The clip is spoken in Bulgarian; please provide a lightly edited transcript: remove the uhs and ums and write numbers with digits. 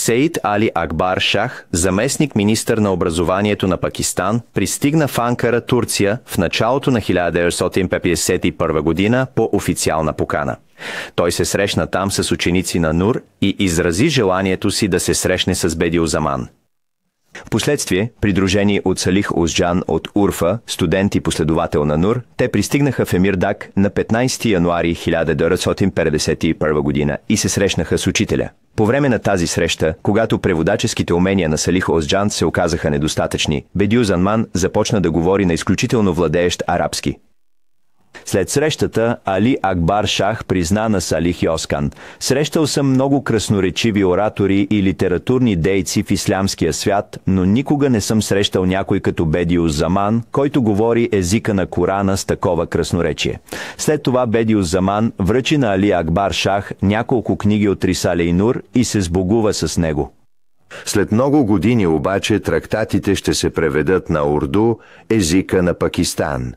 Сеид Али Акбар Шах, заместник-министър на образованието на Пакистан, пристигна в Анкара, Турция, в началото на 1951 година по официална покана. Той се срещна там с ученици на Нур и изрази желанието си да се срещне с Бедиузаман. Впоследствие, придружени от Салих Узджан от Урфа, студент и последовател на Нур, те пристигнаха в Емирдак на 15 януари 1951 година и се срещнаха с учителя. По време на тази среща, когато преводаческите умения на Салих Узджан се оказаха недостатъчни, Бедиузаман започна да говори на изключително владеещ арабски. След срещата, Али Акбар Шах призна на Салих Йоскан: „Срещал съм много красноречиви оратори и литературни дейци в ислямския свят, но никога не съм срещал някой като Бедиузаман, който говори езика на Корана с такова красноречие.“ След това Бедиузаман връчи на Али Акбар Шах няколко книги от Рисале-и Нур и се сбогува с него. След много години обаче трактатите ще се преведат на урду, езика на Пакистан.